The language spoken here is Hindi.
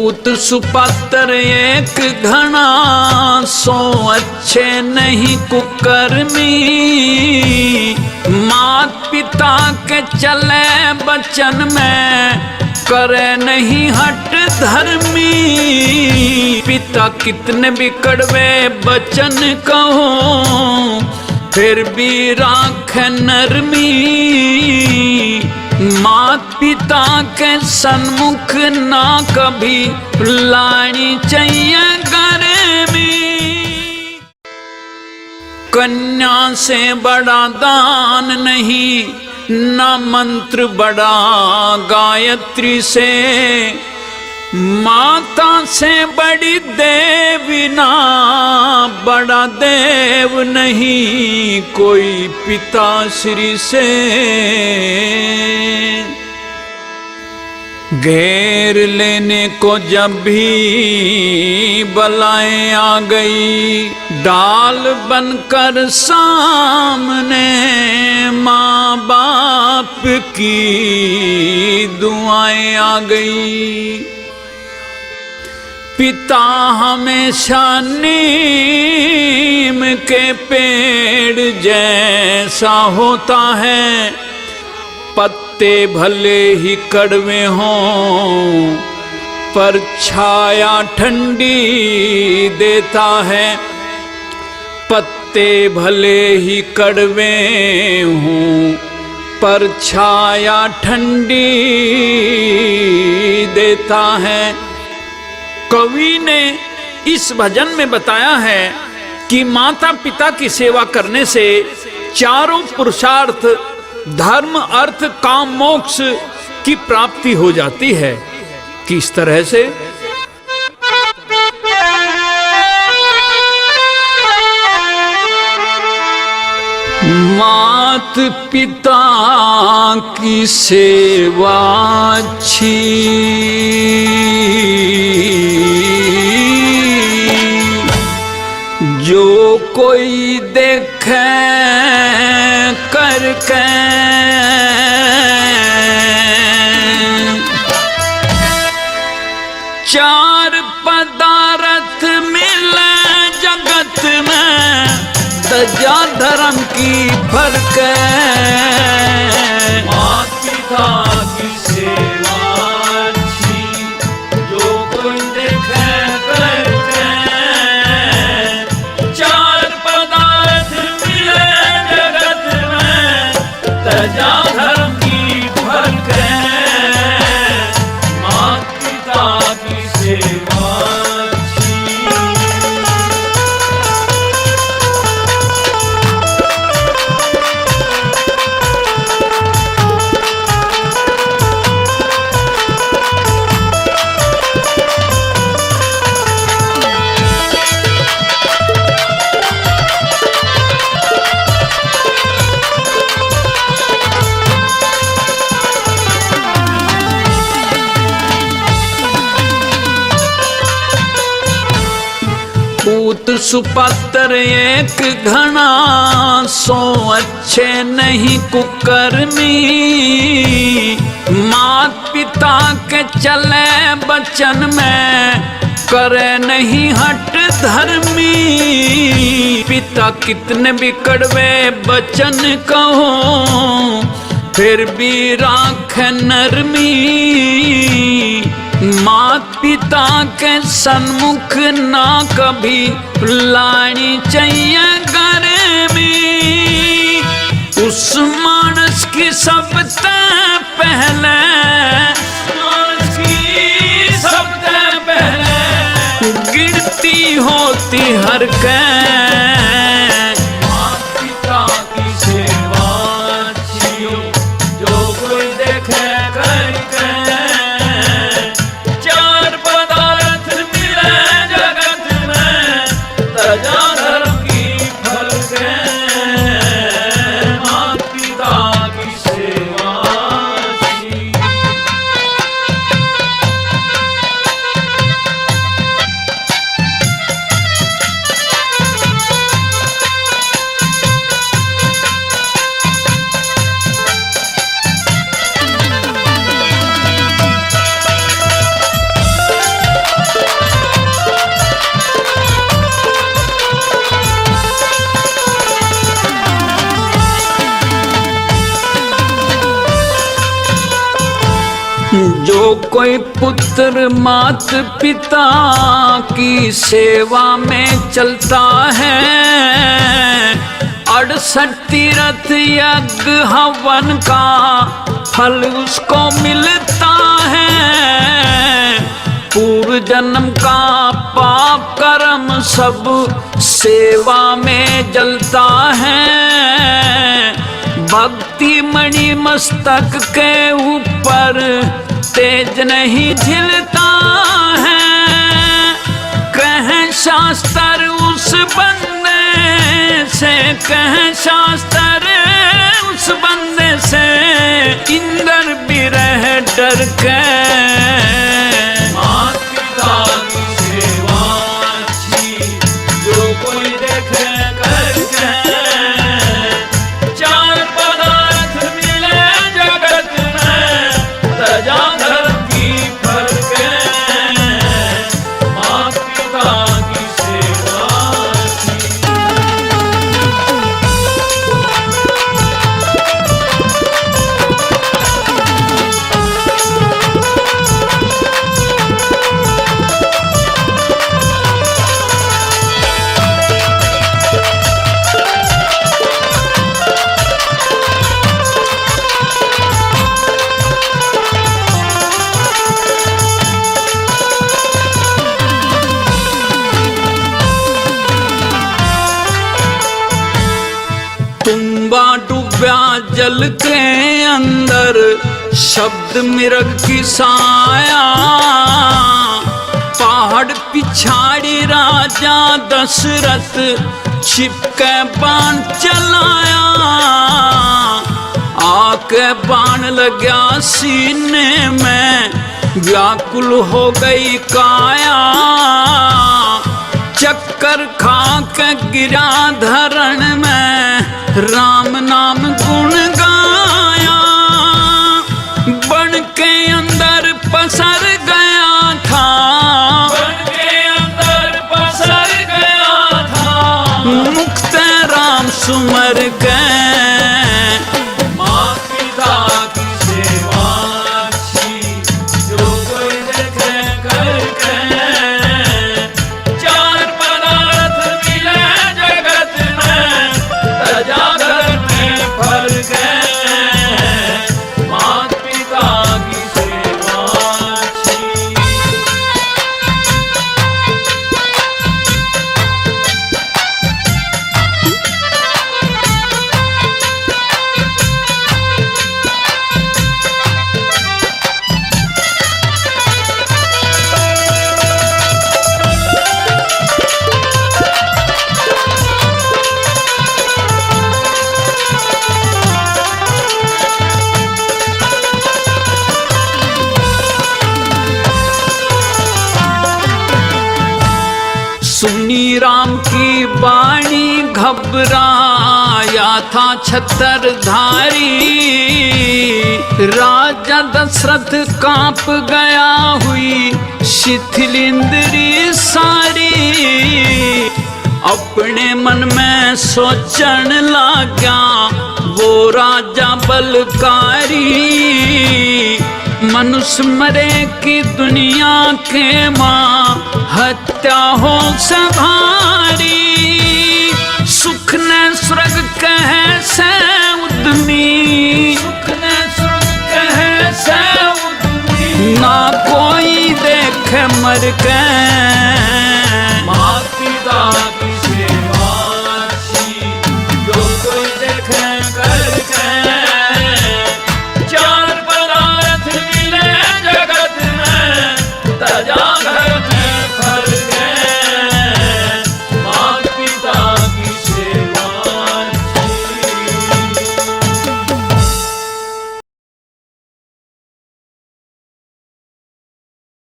पूत सुपात्र एक घना, सो अच्छे नहीं कुकर्मी। मात पिता के चले बचन में, करे नहीं हट धर्मी। पिता कितने भी कड़वे बचन कहो, फिर भी राख नरमी। मात पिता के सन्मुख ना कभी लानी चाहिए गर्मी। कन्या से बड़ा दान नहीं, ना मंत्र बड़ा गायत्री से। माता से बड़ी देवी ना बड़ा देव नहीं, कोई पिता श्री से। घेर लेने को जब भी बलाएं आ गई, डाल बनकर सामने माँ बाप की दुआएं आ गई। पिता हमेशा नीम के पेड़ जैसा होता है, पत्ते भले ही कड़वे हों पर छाया ठंडी देता है। पत्ते भले ही कड़वे हों पर छाया ठंडी देता है। कवि ने इस भजन में बताया है कि माता पिता की सेवा करने से चारों पुरुषार्थ धर्म अर्थ काम मोक्ष की प्राप्ति हो जाती है। किस तरह से? मात पिता की सेवा अच्छी, जो कोई देखे करके। चार पदार्थ मिले जगत में, दया धर्म की फर्क है। मात पिता की सेवा अच्छी, जो कोई देखे करके। चार पदार्थ मिले जगत में, दया धर्म की फर्क है। मात पिता की सेवा पूत सुपात्र एक घना, सो अच्छे नहीं कुकर्मी। मात पिता के चले बचन में, करे नहीं हट धर्मी। पिता कितने भी कड़वे बचन कहो, फिर भी राख नरमी। मात पिता के सन्मुख ना कभी लानी चाहिए गर्मी। उस मानस की सबसे पहले, गिरती होती हर के। मात पिता की सेवा अच्छी, जो कोई देखे करके। चार पदार्थ मिले जगत में, दया धर्म की फर्क है। मात पिता की सेवा अच्छी। जो कोई पुत्र मात पिता की सेवा में चलता है, 68 तीर्थ यज्ञ हवन का फल उसको मिलता है। पूर्व जन्म का पाप कर्म सब सेवा में जलता है। भक्ति मणि मस्तक के ऊपर तेज नहीं झिलता है। कहें शास्त्र उस बंदे से, कहें शास्त्र उस बंदे से, इंद्र भी रह डर के। तुम्बा डूबा जल के अंदर, शब्द मृग की साया। पहाड़ पिछाड़ी राजा दशरथ छिपके बाण चलाया। आके बाण लगा सीने में, व्याकुल हो गई काया। चक्कर खा के गिरा धरण में, राम नाम गुण गाया। बन के अंदर पसर गया था, बन के अंदर पसर गया था। मुक्त राम सुमर गए, माँ पिता की सेवा अच्छी, जो कोई देखे करके। चार पदार्थ मिले जगत में, तजागर में फल गए, मात पिता की सेवा अच्छी। सुनी राम की बाणी घबराया था छत्रधारी। राजा दशरथ कांप गया हुई शिथिल इंद्री सारी। अपने मन में सोचन लगा वो राजा बलकारी। मनुष्य मरे की दुनिया के माँ, हत्या हो सवारी।